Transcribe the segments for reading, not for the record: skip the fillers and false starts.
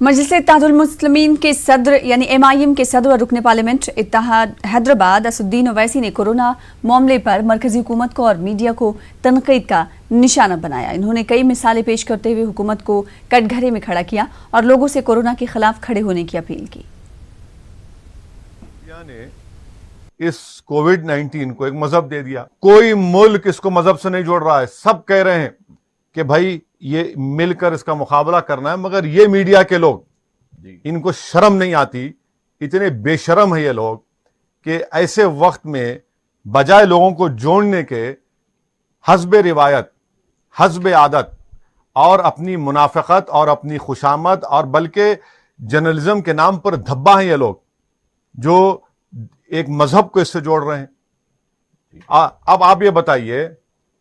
मजलिस इत्तेहादुल मुस्लिमीन के सदर यानी MIM के सदर और रुकन पार्लियामेंट इत्तेहाद हैदराबाद असदुद्दीन ओवैसी ने कोरोना मामले पर मरकजी हुकूमत को और मीडिया को तनकीद का निशाना बनाया। इन्होंने कई मिसालें पेश करते हुए हुकूमत को कटघरे में खड़ा किया और लोगों से कोरोना के खिलाफ खड़े होने की अपील की। इस कोविड-19 को एक मजहब दे दिया। कोई मुल्क इसको मजहब से नहीं जोड़ रहा है। सब कह रहे हैं कि भाई ये मिलकर इसका मुकाबला करना है, मगर ये मीडिया के लोग, इनको शर्म नहीं आती। इतने बेशरम है ये लोग कि ऐसे वक्त में बजाय लोगों को जोड़ने के हस्बे रिवायत, हस्बे आदत और अपनी मुनाफिकत और अपनी खुशामद और बल्कि जर्नलिज्म के नाम पर धब्बा हैं ये लोग, जो एक मजहब को इससे जोड़ रहे हैं। अब आप ये बताइए,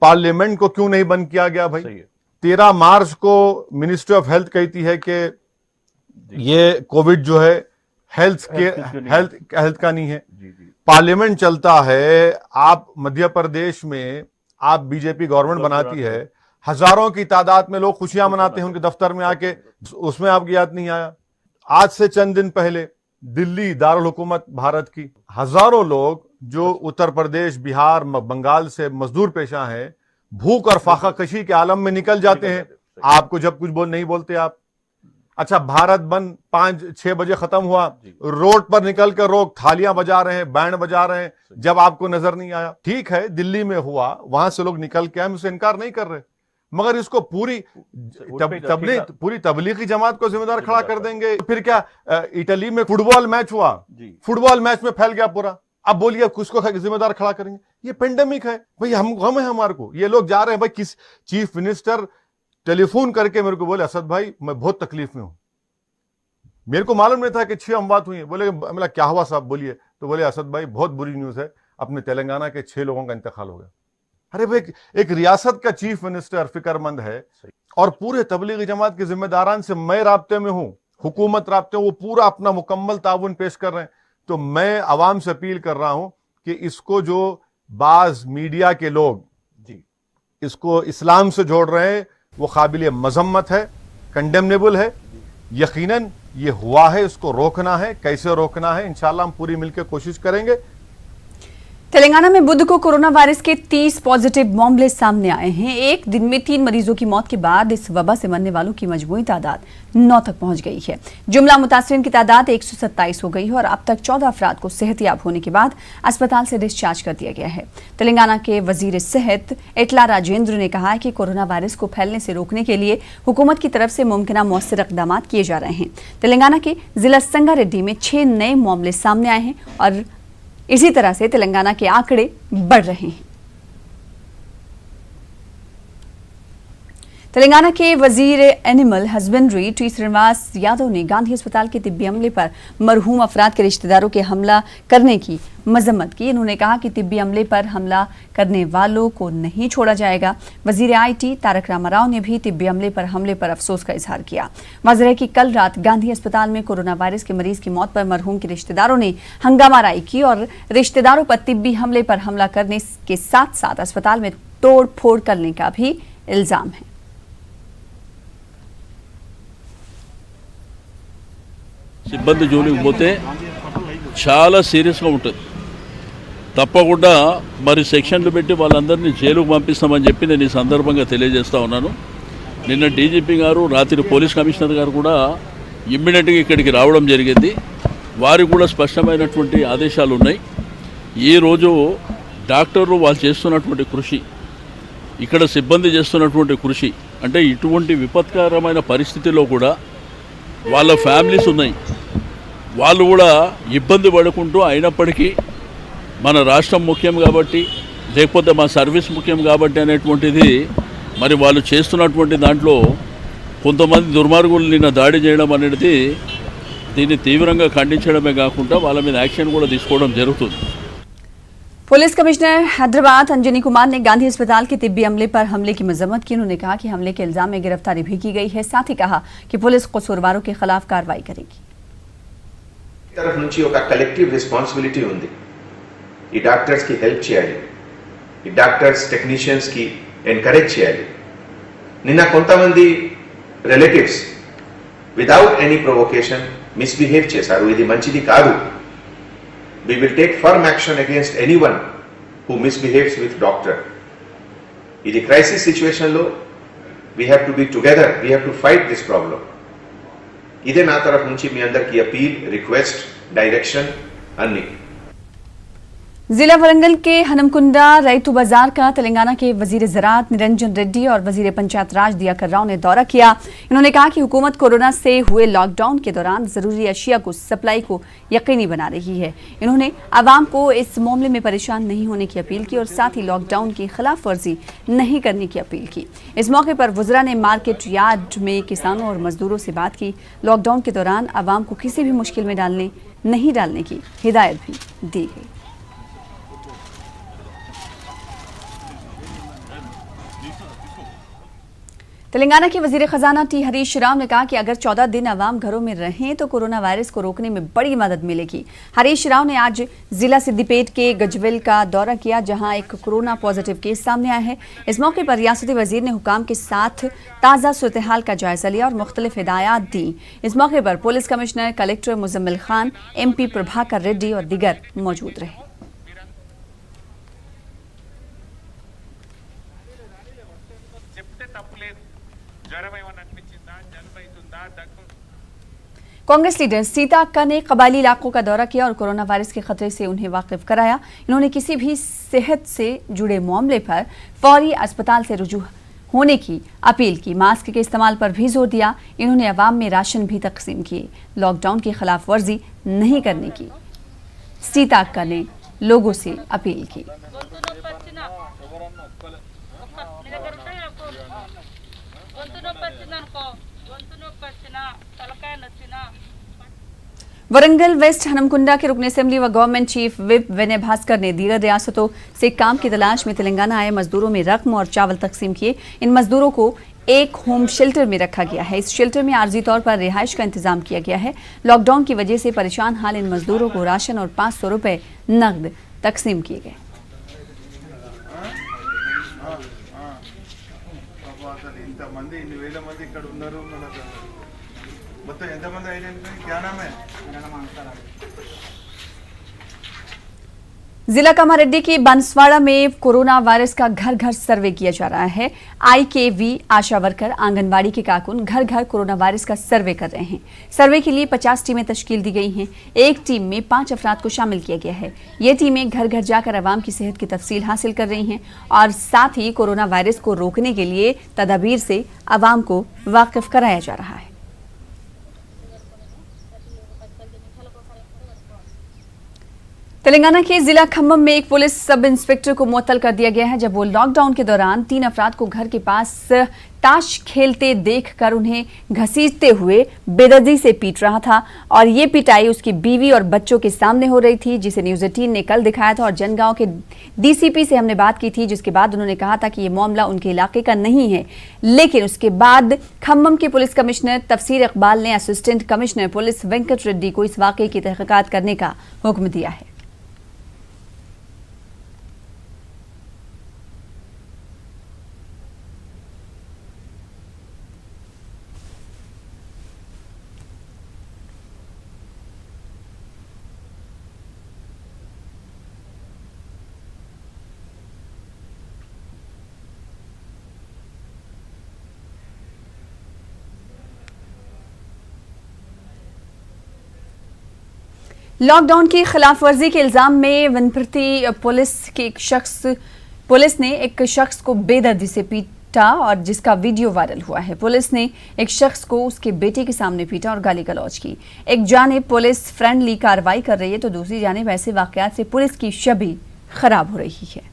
पार्लियामेंट को क्यों नहीं बंद किया गया भाई? 13 मार्च को मिनिस्ट्री ऑफ हेल्थ कहती है कि ये कोविड जो है हेल्थ का नहीं है। पार्लियामेंट चलता है, आप मध्य प्रदेश में आप बीजेपी गवर्नमेंट बनाती है, हजारों की तादाद में लोग खुशियां मनाते हैं उनके दफ्तर में आके, उसमें आपकी याद नहीं आया। आज से चंद दिन पहले दिल्ली दारुल हुकूमत भारत की हजारों लोग जो उत्तर प्रदेश, बिहार, बंगाल से मजदूर पेशा हैं, भूख और फाका कशी के आलम में निकल जाते हैं। आपको जब कुछ नहीं बोलते आप। अच्छा, भारत बंद 5-6 बजे खत्म हुआ, रोड पर निकल कर लोग थालियां बजा रहे हैं, बैंड बजा रहे हैं, जब आपको नजर नहीं आया। ठीक है, दिल्ली में हुआ, वहां से लोग निकल के हम उससे इनकार नहीं कर रहे, मगर इसको पूरी तबलीगी जमात को जिम्मेदार खड़ा कर देंगे। फिर क्या, इटली में फुटबॉल मैच हुआ, फुटबॉल मैच में फैल गया पूरा। अब बोलिए किसको जिम्मेदार खड़ा करेंगे? ये पेंडेमिक है भाई, हम गम है हमारे को। ये लोग जा रहे हैं भाई, किस चीफ मिनिस्टर टेलीफोन करके मेरे को बोले, असद भाई मैं बहुत तकलीफ में हूं। मेरे को मालूम नहीं था कि 6 अमवात हुई है। बोले, बोला क्या हुआ साहब, बोलिए। तो बोले, असद भाई बहुत बुरी न्यूज है, अपने तेलंगाना के 6 लोगों का इंतकाल हो गया। अरे भाई, एक रियासत का चीफ मिनिस्टर फिक्रमंद है और पूरे तबलीगी जमात के जिम्मेदारान से मैं राब्ते में हूं, हुकूमत राब्ते में, वो पूरा अपना मुकम्मल ताउन पेश कर रहे हैं। तो मैं अवाम से अपील कर रहा हूं कि इसको जो बाज मीडिया के लोग इसको इस्लाम से जोड़ रहे हैं, वो काबिल मजम्मत है, कंडेमनेबल है। यकीनन ये हुआ है, इसको रोकना है। कैसे रोकना है, इंशाल्लाह हम पूरी मिलकर कोशिश करेंगे। तेलंगाना में बुध को कोरोना वायरस के 30 पॉजिटिव मामले सामने आए हैं। एक दिन में 3 मरीजों की मौत के बाद इस वबा से मरने वालों की मजमूई तादाद 9 तक पहुंच गई है। जुमला मुतासरीन की तादाद 127 हो गई है और अब तक 14 अफराद को सेहतयाब होने के बाद अस्पताल से डिस्चार्ज कर दिया गया है। तेलंगाना के वजीर सेहत इटला राजेंद्र ने कहा है कि कोरोना वायरस को फैलने से रोकने के लिए हुकूमत की तरफ से मुमकिन मौसर इक़दाम किए जा रहे हैं। तेलंगाना के जिला संगारेड्डी में 6 नए मामले सामने आए हैं और इसी तरह से तेलंगाना के आंकड़े बढ़ रहे हैं। तेलंगाना के वजीर animal husbandry T Srinivas Yadav ने गांधी अस्पताल के तिब्बी अमले पर मरहूम अफराद के रिश्तेदारों के हमला करने की मजम्मत की। उन्होंने कहा कि तिब्बी अमले पर हमला करने वालों को नहीं छोड़ा जाएगा। वजीर IT तारक रामाराव ने भी तिब्बी अमले पर हमले पर अफसोस का इजहार किया। वाज़ेह है कि कल रात गांधी अस्पताल में कोरोना वायरस के मरीज की मौत पर मरहूम के रिश्तेदारों ने हंगामाराई की और रिश्तेदारों पर तिब्बी हमले पर हमला करने के साथ साथ अस्पताल में तोड़ फोड़ करने का भी इल्जाम है। సిబ్బంది జోలికి పోతే చాలా సీరియస్గా ఉంటుంది. తప్పకుండా మరి సెక్షన్లు పెట్టి వాళ్ళందరినీ జైలుకు పంపిస్తామని చెప్పి నేను ఈ సందర్భంగా తెలియజేస్తా ఉన్నాను. నిన్న DGP గారు, రాత్రి పోలీస్ కమిషనర్ గారు కూడా ఇమ్మీడియట్గా ఇక్కడికి రావడం జరిగింది. వారికి కూడా స్పష్టమైనటువంటి ఆదేశాలు ఉన్నాయి. ఈరోజు డాక్టర్లు వాళ్ళు చేస్తున్నటువంటి కృషి, ఇక్కడ సిబ్బంది చేస్తున్నటువంటి కృషి, అంటే ఇటువంటి విపత్కరమైన పరిస్థితిలో కూడా వాళ్ళ ఫ్యామిలీస్ ఉన్నాయి, వాళ్ళు కూడా ఇబ్బంది పడుకుంటూ అయినప్పటికీ మన రాష్ట్రం ముఖ్యం కాబట్టి, లేకపోతే మా సర్వీస్ ముఖ్యం కాబట్టి అనేటువంటిది మరి వాళ్ళు చేస్తున్నటువంటి దాంట్లో కొంతమంది దుర్మార్గులు నిన్న దాడి చేయడం అనేది దీన్ని తీవ్రంగా ఖండించడమే కాకుండా వాళ్ళ మీద యాక్షన్ కూడా తీసుకోవడం జరుగుతుంది. पुलिस कमिश्नर हैदराबाद अंजनी कुमार ने गांधी अस्पताल के तिब्बी अमले पर हमले की मजम्मत की। उन्होंने कहा कि हमले के इल्जाम में गिरफ्तारी भी की गई है। साथ ही कहा कि पुलिस कसूरवारों के खिलाफ कार्रवाई करेगी। तरफ నుంచి ఒక కలెక్టివ్ రెస్పాన్సిబిలిటీ ఉంది. ఈ డాక్టర్స్ కి హెల్ప్ చేయాలి, ఈ డాక్టర్స్ టెక్నీషియన్స్ కి ఎంకరేజ్ చేయాలి. నిన్న కొంతమంది relatives without any provocation misbehave చేశారు, ఇది మంచిది కాదు. We will take firm action against anyone who misbehaves with doctor. ఇది క్రైసిస్ సిచ్యువేషన్ లో we have to be together, we have to fight this problem. ఇదే నా తరఫు నుంచి మీ అందరికీ అపీల్, రిక్వెస్ట్, డైరెక్షన్ అన్ని. जिला वरंगल के हनमकुंडा रैतु बाजार का तेलंगाना के वजीर ज़राअत निरंजन रेड्डी और वजीर पंचायत राज दिया कर्राव ने दौरा किया। इन्होंने कहा कि हुकूमत कोरोना से हुए लॉकडाउन के दौरान जरूरी अशिया को सप्लाई को यकीनी बना रही है। इन्होंने आवाम को इस मामले में परेशान नहीं होने की अपील की और साथ ही लॉकडाउन की खिलाफ वर्जी नहीं करने की अपील की। इस मौके पर वज़रा ने मार्केट यार्ड में किसानों और मजदूरों से बात की। लॉकडाउन के दौरान आवाम को किसी भी मुश्किल में नहीं डालने की हिदायत भी दी गई। तेलंगाना के वजीर खजाना टी हरीश राव ने कहा कि अगर 14 दिन अवाम घरों में रहें तो कोरोना वायरस को रोकने में बड़ी मदद मिलेगी। हरीश राव ने आज जिला सिद्दीपेट के गजवेल का दौरा किया, जहां एक कोरोना पॉजिटिव केस सामने आया है। इस मौके पर रियासती वजीर ने हुकाम के साथ ताज़ा सूरत-ए-हाल का जायजा लिया और मुख्तलिफ हिदायत दी। इस मौके पर police commissioner, collector Muzammil Khan, MP Prabhakar Reddy और दीगर मौजूद रहे। कांग्रेस लीडर सीता अक्का ने कबायली इलाकों का दौरा किया और कोरोना वायरस के खतरे से उन्हें वाकिफ कराया। इन्होंने किसी भी सेहत से जुड़े मामले पर फौरी अस्पताल से रुजू होने की अपील की। मास्क के इस्तेमाल पर भी जोर दिया। इन्होंने अवाम में राशन भी तकसीम किए। लॉकडाउन की खिलाफ वर्जी नहीं करने की सीता अक्का ने लोगों से अपील की। वरंगल वेस्ट हनमकुंडा के रुकन असेंबली व गवर्नमेंट चीफ विप विनय भास्कर ने दीगर रियासतों से काम की तलाश में तेलंगाना आए मजदूरों में रकम और चावल तकसीम किए। इन मजदूरों को एक होम शेल्टर में रखा गया है। इस शेल्टर में आर्जी तौर पर रिहाइश का इंतजाम किया गया है। लॉकडाउन की वजह से परेशान हाल इन मजदूरों को राशन और 500 रुपए नकद तकसीम किए गए। जिला कामारेड्डी की बांसवाड़ा में कोरोना वायरस का घर घर सर्वे किया जा रहा है। IKV आशा वर्कर, आंगनवाड़ी के कारकुन घर घर कोरोना वायरस का सर्वे कर रहे हैं। सर्वे के लिए 50 टीमें तश्कील दी गई हैं। एक टीम में 5 अफराद को शामिल किया गया है। ये टीमें घर घर जाकर आवाम की सेहत की तफसील हासिल कर रही हैं और साथ ही कोरोना वायरस को रोकने के लिए तदाबीर से आवाम को वाकिफ कराया जा रहा है। तेलंगाना के जिला खम्मम में एक पुलिस सब इंस्पेक्टर को मुअत्तल कर दिया गया है, जब वो लॉकडाउन के दौरान 3 अफराद को घर के पास ताश खेलते देखकर उन्हें घसीटते हुए बेदर्दी से पीट रहा था और ये पिटाई उसकी बीवी और बच्चों के सामने हो रही थी, जिसे न्यूज़ 18 ने कल दिखाया था। और जनगांव के DCP से हमने बात की थी, जिसके बाद उन्होंने कहा था कि ये मामला उनके इलाके का नहीं है। लेकिन उसके बाद खम्मम के पुलिस कमिश्नर तफसीर इकबाल ने assistant commissioner police Venkat Reddy को इस वाकये की तहकीकात करने का हुक्म दिया है। लॉकडाउन की खिलाफ वर्जी के इल्जाम में वनप्रति पुलिस ने एक शख्स को बेदर्दी से पीटा और जिसका वीडियो वायरल हुआ है। पुलिस ने एक शख्स को उसके बेटे के सामने पीटा और गाली गलौज की। एक जानिब पुलिस फ्रेंडली कार्रवाई कर रही है तो दूसरी जानिब ऐसे वाकयात से पुलिस की छवि खराब हो रही है।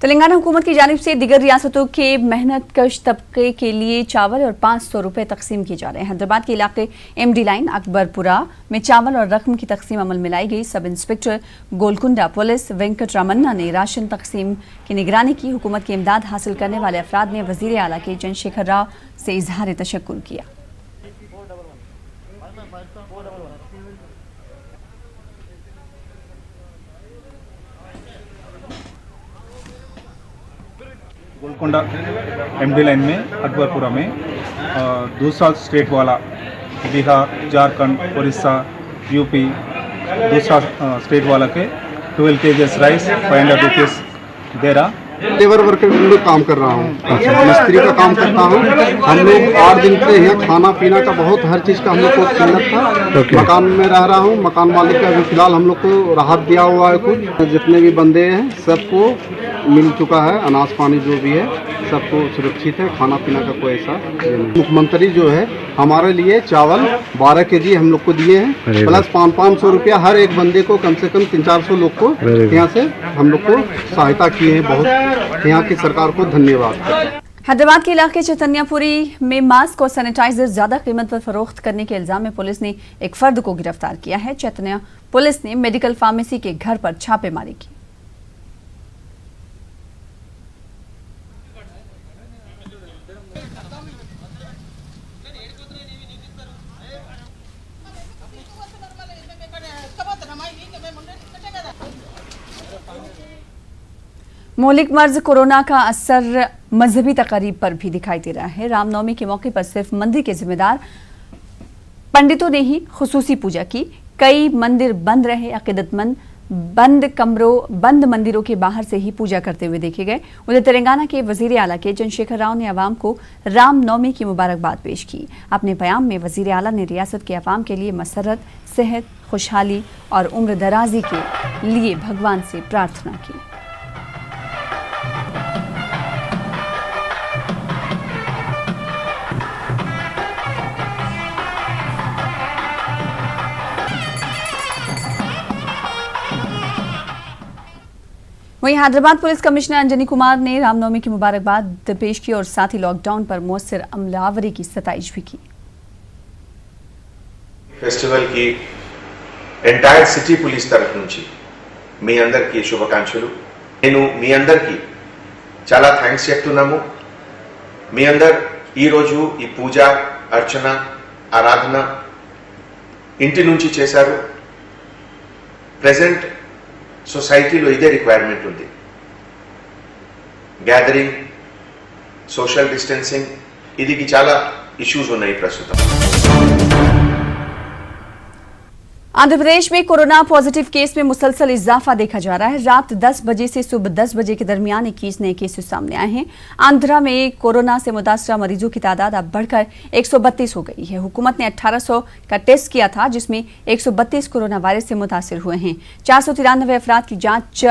तेलंगाना हुकूमत की जानिब से दीगर रियासतों के मेहनत कश तबके के लिए चावल और 500 रुपए तकसीम किए जा रहे हैं। हैदराबाद के इलाके एमडी लाइन अकबरपुरा में चावल और रकम की तकसीम अमल में लाई गई। Sub inspector Golconda police Venkat Ramanna ने राशन तकसीम की निगरानी की। हुकूमत की इमदाद हासिल करने वाले अफराद ने वजीर आला के चंद्रशेखर राव से इजहार तशक्कुर किया। गोलकोंडा एमडी लाइन में अकबरपुरा में दूसरा स्टेट वाला बिहार, झारखंड, उड़ीसा, यूपी दूसरा स्टेट वाला के 12 kgs राइस 500 रुपीज़ दे रहा। लेबर वर्कर में काम कर रहा हूँ, मिस्त्री का काम करता हूँ। हम लोग 8 दिन से यहाँ खाना पीना का बहुत हर चीज़ का हम लोग को किल्लत था। मकान में रह रहा हूँ, मकान मालिक का अभी फिलहाल हम लोग को राहत दिया हुआ है। कुछ जितने भी बंदे हैं सबको मिल चुका है, अनाज पानी जो भी है सबको सुरक्षित है, खाना पीना का कोई ऐसा ये नहीं। मुख्यमंत्री जो है हमारे लिए चावल 12 kg हम लोग को दिए हैं, प्लस 500 रुपया हर एक बंदे को, कम से कम 300-400 लोग को यहाँ से हम लोग को सहायता किए हैं। बहुत यहाँ की सरकार को धन्यवाद। हैदराबाद के इलाके चैतन्यपुरी में मास्क और सैनिटाइजर ज्यादा कीमत पर फरोख्त करने के इल्जाम में पुलिस ने एक फर्द को गिरफ्तार किया है। चैतन्य पुलिस ने मेडिकल फार्मेसी के घर पर छापेमारी की। मौलिक मर्ज कोरोना का असर मजहबी तकारीब पर भी दिखाई दे रहा है। रामनवमी के मौके पर सिर्फ मंदिर के जिम्मेदार पंडितों ने ही खुसूसी पूजा की। कई मंदिर बंद रहे। अकीदतमंद बंद मंदिरों के बाहर से ही पूजा करते हुए देखे गए। उधर तेलंगाना के वजीर आला के चंद्रशेखर राव ने अवाम को रामनवमी की मुबारकबाद पेश की। अपने बयान में वजीर आला ने रियासत के अवाम के लिए मसरत, सेहत, खुशहाली और उम्र दराजी के लिए भगवान से प्रार्थना की। वहीं हैदराबाद पुलिस कमिश्नर अंजनी कुमार ने रामनवमी की मुबारकबाद पेश की और साथ ही लॉकडाउन पर मौसर अमलावरी की सताइश भी की। ఫెస్టివల్ కి ఎంటైర్ సిటీ పోలీస్ తరఫు నుంచి మీ అందరికీ శుభాకాంక్షలు। నేను మీ అందరికీ చాలా థాంక్స్ చెప్తున్నాము। మీ అందరు ఈ రోజు ఈ పూజ, అర్చన, ఆరాధన ఇంటి నుంచి చేశారు। ప్రెజెంట్ సొసైటీలో ఇదే రిక్వైర్మెంట్ ఉంది। గ్యాదరింగ్, సోషల్ డిస్టెన్సింగ్, ఇది చాలా ఇష్యూస్ ఉన్నాయి ప్రస్తుతం। आंध्र प्रदेश में कोरोना पॉजिटिव केस में मुसलसल इजाफा देखा जा रहा है। रात 10 बजे से सुबह 10 बजे के दरमियान 21 नए केसेस सामने आए हैं। आंध्रा में कोरोना से मुतासरा मरीजों की तादाद अब बढ़कर 132 हो गई है। हुकूमत ने 1800 का टेस्ट किया था, जिसमें 132 कोरोना वायरस से मुतासिर हुए हैं। 493 अफराद की जांच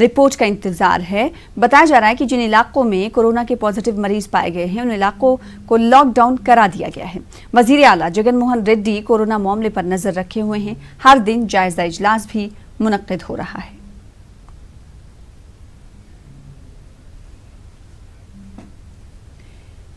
रिपोर्ट का इंतजार है। बताया जा रहा है कि जिन इलाकों में कोरोना के पॉजिटिव मरीज पाए गए हैं उन इलाकों को लॉकडाउन करा दिया गया है। वजीर आला जगन मोहन रेड्डी कोरोना मामले पर नजर रखे हुए हैं। हर दिन जायजा इजलास भी मुनक्किद हो रहा है।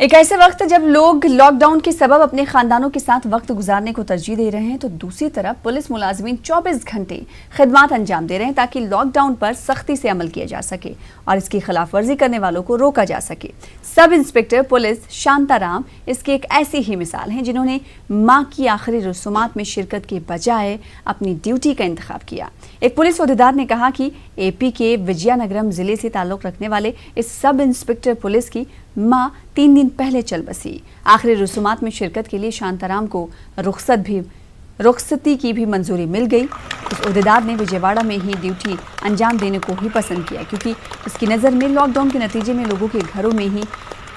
एक ऐसे वक्त जब लोग लॉकडाउन के सबब अपने खानदानों के साथ वक्त गुजारने को तरजीह दे रहे हैं, तो दूसरी तरफ पुलिस मुलाजिमीन 24 घंटे खिदमत अंजाम दे रहे हैं ताकि लॉकडाउन पर सख्ती से अमल किया जा सके और इसकी खिलाफ वर्जी करने वालों को रोका जा सके। सब इंस्पेक्टर पुलिस शांताराम इसकी एक ऐसी ही मिसाल हैं, जिन्होंने माँ की आखिरी रसूमात में शिरकत के बजाय अपनी ड्यूटी का इंतखाब किया। एक पुलिस अहदेदार ने कहा कि एपी के विजयनगरम जिले से ताल्लुक रखने वाले इस सब इंस्पेक्टर पुलिस की मां 3 दिन पहले चल बसी। आखिरी रसूमात में शिरकत के लिए शांताराम को रुखसती की भी मंजूरी मिल गई। उस अहदेदार ने विजयवाड़ा में ही ड्यूटी अंजाम देने को ही पसंद किया, क्योंकि उसकी नज़र में लॉकडाउन के नतीजे में लोगों के घरों में ही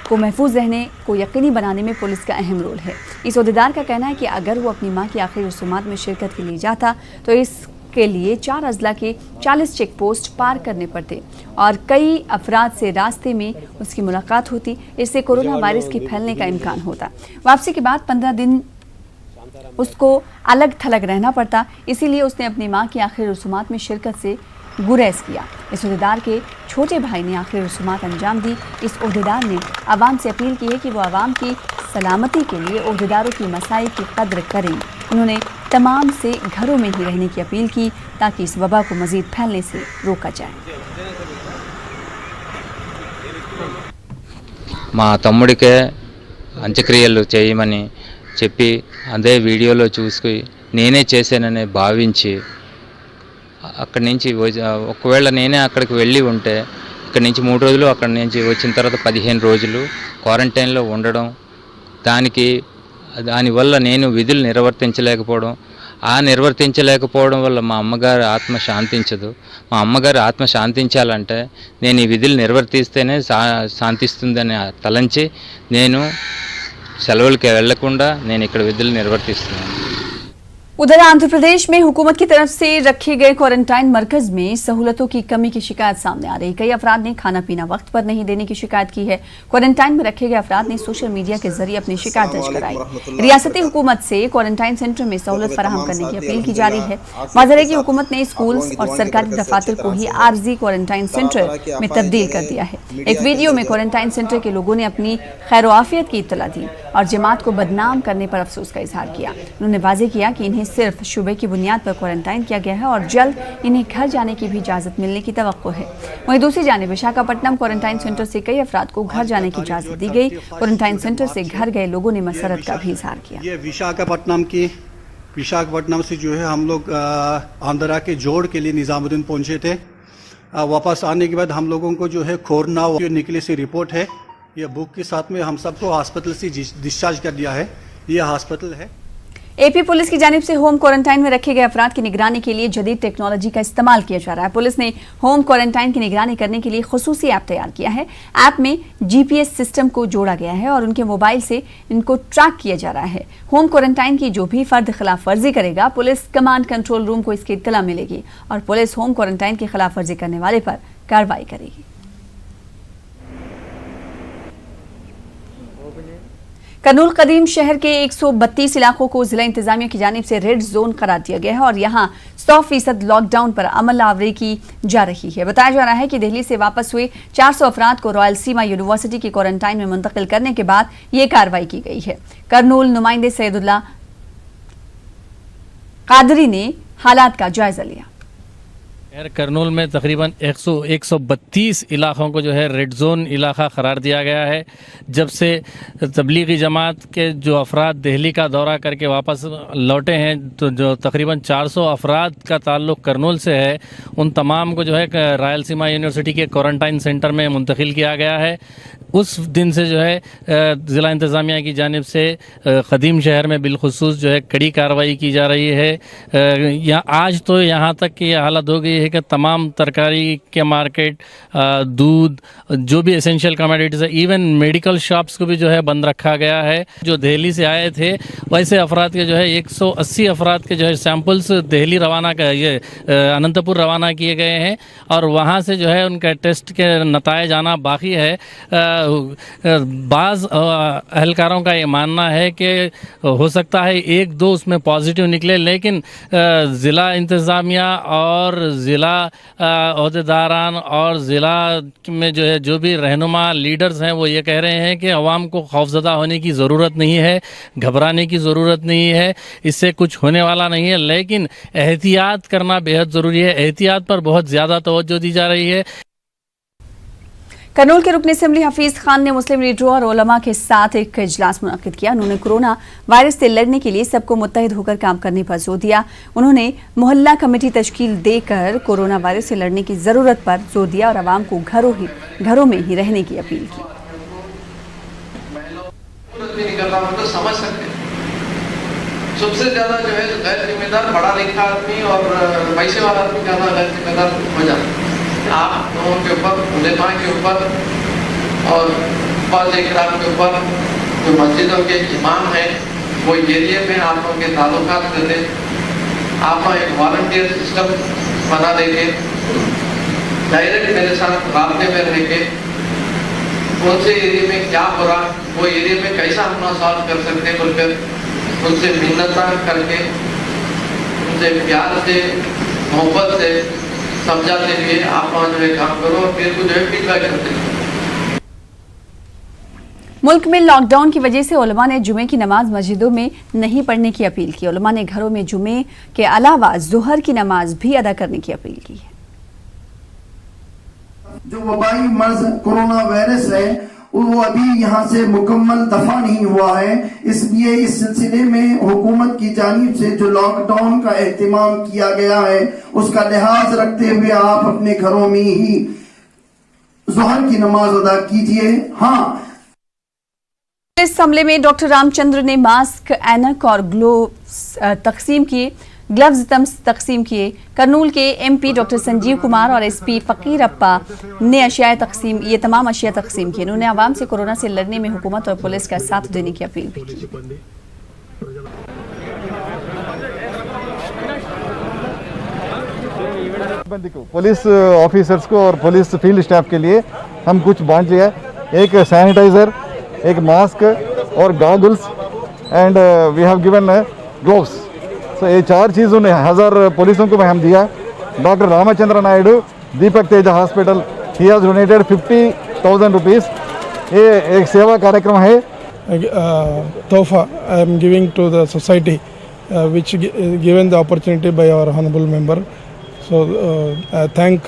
को महफूज रहने को यकीनी बनाने में पुलिस का अहम रोल है। इस अहदेदार का कहना है कि अगर वो अपनी मां की आखिरी रसूमात में शिरकत के लिए जाता तो इसके लिए 4 अजला के 40 चेक पोस्ट पार करने पड़ते और कई अफराद से रास्ते में उसकी मुलाकात होती। इससे कोरोना वायरस के फैलने का इम्कान होता। वापसी के बाद 15 दिन उसको अलग थलग रहना पड़ता। इसीलिए उसने अपनी मां की आखिरी रसूमात में शिरकत से गुरेज किया। इस ओहदेदार के छोटे भाई ने आखिरी रसूमात अंजाम दी। इस ओहदेदार ने आवाम से अपील की है कि वो आवाम की सलामती के लिए ओहदेदारों की मसाई की कद्र करें। उन्होंने तमाम से घरों में ही रहने की अपील की ताकि इस वबा को मजीद फैलने से रोका जाए। మా తమ్ముడికే అంత్యక్రియలు చేయమని చెప్పి అదే వీడియోలో చూసి నేనే చేశానని భావించి అక్కడి నుంచి ఒకవేళ నేనే అక్కడికి వెళ్ళి ఉంటే ఇక్కడి నుంచి 3 రోజులు అక్కడి నుంచి వచ్చిన తర్వాత 15 రోజులు క్వారంటైన్లో ఉండడం, దానివల్ల నేను విధులు నిర్వర్తించలేకపోవడం వల్ల మా అమ్మగారి ఆత్మ శాంతించదు. మా అమ్మగారి ఆత్మ శాంతించాలంటే నేను ఈ విధులు నిర్వర్తిస్తేనే శాంతిస్తుందని తలంచి నేను సెలవులకి వెళ్లకుండా నేను ఇక్కడ విధులు నిర్వర్తిస్తున్నాను। उधर आंध्र प्रदेश में हुकूमत की तरफ से रखे गए क्वारंटाइन मरकज में सहूलतों की कमी की शिकायत सामने आ रही। कई अफराद ने खाना पीना वक्त पर नहीं देने की शिकायत की है। क्वारंटाइन में रखे गए अफराद ने सोशल मीडिया के जरिए अपनी शिकायत दर्ज कराई। रियासती हुकूमत से क्वारंटाइन सेंटर में सहूलत फराहम करने की अपील की जा रही है। वाज़ेह है कि हुकूमत ने स्कूल और सरकारी दफातर को ही आर्जी क्वारंटाइन सेंटर में तब्दील कर दिया है। एक वीडियो में क्वारंटाइन सेंटर के लोगों ने अपनी खैरोआफियत की इत्तला दी और जमात को बदनाम करने पर अफसोस का इजहार किया। उन्होंने वाज़ेह किया कि इन्हें सिर्फ शुबे की बुनियाद पर क्वारंटाइन किया गया है और जल्द इन्हें घर जाने की भी इजाजत मिलने की तवक्को है। वहीं दूसरी जानिब विशाखापट्टनम क्वारंटाइन सेंटर से कई अफराद को घर जाने की इजाजत दी गई। क्वारंटाइन सेंटर से घर गए लोगों ने मसरत का भी इजहार किया। ये विशाखापट्टनम से जो है हम लोग आंध्रा के जोड़ के लिए निजामुद्दीन पहुंचे थे। वापस आने के बाद हम लोगों को जो है कोरोना निकले से रिपोर्ट है। ये बुक के साथ में हम सबको हॉस्पिटल से डिस्चार्ज कर दिया है। ये हॉस्पिटल है। एपी पुलिस की जानिब से होम क्वारंटाइन में रखे गए अफराद की निगरानी के लिए जदीद टेक्नोलॉजी का इस्तेमाल किया जा रहा है। पुलिस ने होम क्वारंटाइन की निगरानी करने के लिए खुसूसी ऐप तैयार किया है। ऐप में जीपीएस सिस्टम को जोड़ा गया है और उनके मोबाइल से इनको ट्रैक किया जा रहा है। होम क्वारंटाइन की जो भी फर्द खिलाफ वर्जी करेगा, पुलिस कमांड कंट्रोल रूम को इसकी इत्तला मिलेगी और पुलिस होम क्वारंटाइन की खिलाफ वर्जी करने वाले पर कार्रवाई करेगी। कर्नूल कदीम शहर के 132 इलाकों को जिला इंतजामिया की जानिब से रेड जोन करार दिया गया है और यहाँ 100% लॉकडाउन पर अमल आवरी की जा रही है। बताया जा रहा है कि दिल्ली से वापस हुए 400 अफराद को रॉयल सीमा यूनिवर्सिटी की क्वारंटाइन में मुंतकिल करने के बाद ये कार्रवाई की गई है। कर्नूल नुमाइंदे सैयदुल्लाह कादरी ने हालात का जायजा लिया। कर्नूल में तकरीबन 132 इलाकों को जो है रेड जोन इलाका करार दिया गया है। जब से तबलीगी जमात के जो अफराद दिल्ली का दौरा करके वापस लौटे हैं, तो जो तकरीबन 400 अफराद का ताल्लुक़ कर्नूल से है, उन तमाम को जो है रायलसीमा यूनिवर्सिटी के क्वारंटाइन सेंटर में मुंतकिल किया गया है। उस दिन से जो है ज़िला इंतज़ामिया की जानिब से क़दीम शहर में बिलखुसूस जो है कड़ी कार्रवाई की जा रही है। यहाँ आज तो यहाँ तक की हालत हो गई है कि तमाम तरकारी के मार्केट, दूध, जो भी एसेंशियल कमोडिटीज़ है, इवन मेडिकल शॉप्स को भी जो है बंद रखा गया है। जो दिल्ली से आए थे वैसे अफराद के जो है 180 अफराद के जो है सैंपल्स दिल्ली रवाना का ये अनंतपुर रवाना किए गए हैं और वहाँ से जो है उनका टेस्ट के नताइज आना बाकी है। बाज़ अहलकारों का ये मानना है कि हो सकता है 1-2 उसमें पॉजिटिव निकले, लेकिन ज़िला इंतज़ामिया और ज़िला अहदेदारान और ज़िला में जो है जो भी रहनुमा लीडर्स हैं वो ये कह रहे हैं कि अवाम को खौफज़दा होने की ज़रूरत नहीं है, घबराने की ज़रूरत नहीं है, इससे कुछ होने वाला नहीं है, लेकिन एहतियात करना बेहद ज़रूरी है। एहतियात पर बहुत ज़्यादा तवज्जो दी जा रही है। कर्नूल के रुकन असेंबली हफीज खान ने मुस्लिम लीडरों और उलमा के साथ एक इजलास मुनक्किद किया। उन्होंने कोरोना वायरस से लड़ने के लिए सबको मुत्तहिद होकर काम करने पर जोर दिया। उन्होंने मोहल्ला कमेटी तश्कील देकर कोरोना वायरस से लड़ने की जरूरत पर जोर दिया और आवाम को घरों में ही रहने की अपील की। समझ सकते सबसे ज्यादा जो है गैर जिम्मेदार पढ़ा लिखा आदमी और पैसे वाला आदमी ज्यादा गैर जिम्मेदार हो जाता है। आप लोगों के ऊपर, उलेमा के ऊपर और फर्ज इकराम के ऊपर जो मस्जिदों के इमाम हैं वो एरिया में आप लोगों के ताल्लुकात देते, आप एक वॉलंटियर सिस्टम बना देंगे, डायरेक्ट मेरे साथ राब्ते में रह के कौन से एरिया में क्या हो रहा, वो एरिया में कैसा हम सॉल्व कर सकते हैं बोलकर उनसे मिन्नत करके, उनसे प्यार से, मोहब्बत से समझाते हुए आप वहाँ जो है काम करो और मेरे को जो है फीडबैक करते हैं। मुल्क में लॉकडाउन की वजह से उलमा ने जुमे की नमाज मस्जिदों में नहीं पढ़ने की अपील की। उलमा ने घरों में जुमे के अलावा जुहर की नमाज भी अदा करने की अपील की है। जो वबाई मर्ज कोरोना वायरस है वो अभी यहाँ से मुकम्मल दफा नहीं हुआ है, इसलिए इस सिलसिले में हुकूमत की जानिब से जो लॉकडाउन का एहतमाम किया गया है उसका लिहाज रखते हुए आप अपने घरों में ही ज़ोहर की नमाज अदा कीजिए। हाँ, इस हमले में डॉक्टर रामचंद्र ने मास्क, ऐनक और ग्लव्स तकसीम किए। करनूल के एमपी डॉक्टर संजीव कुमार और एसपी फकीर अप्पा ने ये तमाम अशिया तकसीम किए। उन्होंने आवाम से कोरोना से लड़ने में हुकूमत और पुलिस का साथ देने की अपील भी की। पुलिस ऑफिसर्स को और पुलिस फील्ड स्टाफ के लिए हम कुछ बांट लिया, एक सैनिटाइजर, एक मास्क और goggles and we have given gloves. तो ये 4 चीज़ उन्हें 1000 पुलिसों को हम दिया। Doctor Ramachandra Naidu, Deepak Teja hospital, he has donated 50,000 rupees. ये एक सेवा कार्यक्रम है। तोहफा I am giving to the society which given the opportunity by our honorable member. So I thank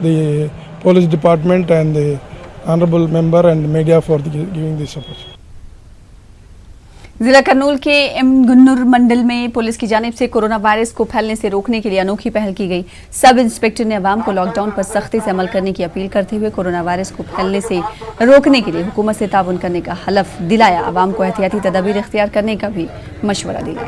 the police department and the honorable member and media for giving this opportunity. जिला करनूल के गुन्नूर मंडल में police की जानिब से corona virus को फैलने से रोकने के लिए अनोखी पहल की गई। सब इंस्पेक्टर ने अवाम को लॉकडाउन पर सख्ती से अमल करने की अपील करते हुए कोरोना वायरस को फैलने से रोकने के लिए हुकूमत से ताउन करने का हलफ दिलाया। अवाम को एहतियाती तदाबीर इख्तियार करने का भी मशवरा दिया।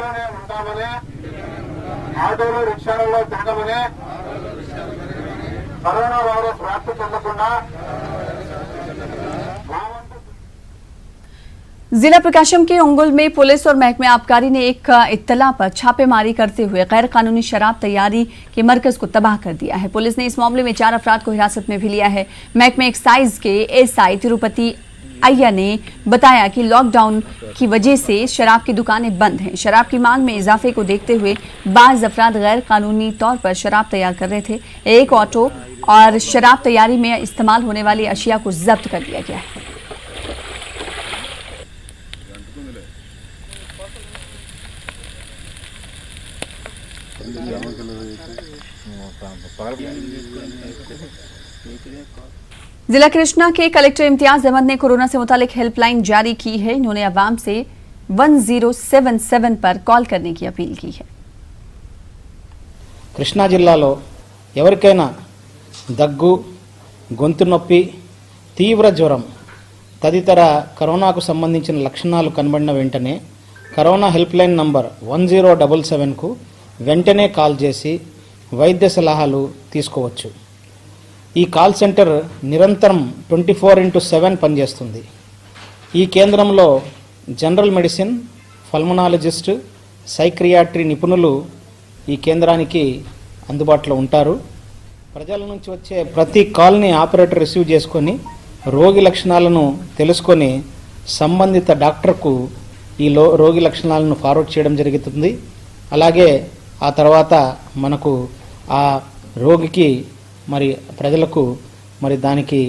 जिला प्रकाशम के उंगुल में पुलिस और महकमे आबकारी ने एक इत्तला पर छापेमारी करते हुए गैर कानूनी शराब तैयारी के मरकज को तबाह कर दिया है। पुलिस ने इस मामले में 4 अफराद को हिरासत में भी लिया है। महकमे एक्साइज के एसआई तिरुपति अय्या ने बताया कि लॉकडाउन की वजह से शराब की दुकानें बंद हैं। शराब की मांग में इजाफे को देखते हुए बाज़ अफराद गैर कानूनी तौर पर शराब तैयार कर रहे थे। एक ऑटो और शराब तैयारी में इस्तेमाल होने वाली अशिया को जब्त कर दिया गया है। जिला कृष्णा के कलेक्टर इम्तियाज अहमद ने कोरोना से मुतालिक हेल्पलाइन जारी की है। इन्होंने अवाम से 1077 पर कॉल करने की अपील की है। कृष्णा जिल्लालो ఎవరికైనా దగ్గు, గొంతు నొప్పి, తీవ్ర జ్వరం తదితర కరోనాకు సంబంధించిన లక్షణాలు కనబడిన వెంటనే కరోనా హెల్ప్లైన్ నంబర్ 1077కు వెంటనే కాల్ చేసి వైద్య సలహాలు తీసుకోవచ్చు। ఈ కాల్ సెంటర్ నిరంతరం 24/7 పనిచేస్తుంది। ఈ కేంద్రంలో జనరల్ మెడిసిన్, పల్మనాలజిస్ట్, సైక్రియాట్రీ నిపుణులు ఈ కేంద్రానికి అందుబాటులో ఉంటారు। ప్రజల నుంచి వచ్చే ప్రతి కాల్ని ఆపరేటర్ రిసీవ్ చేసుకొని రోగి లక్షణాలను తెలుసుకొని సంబంధిత డాక్టర్కు ఈ రోగి లక్షణాలను ఫార్వర్డ్ చేయడం జరుగుతుంది। అలాగే ఆ తర్వాత మనకు ఆ రోగికి మరి ప్రజలకు మరి దానికి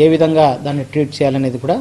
ఏ విధంగా దాన్ని ట్రీట్ చేయాలనేది కూడా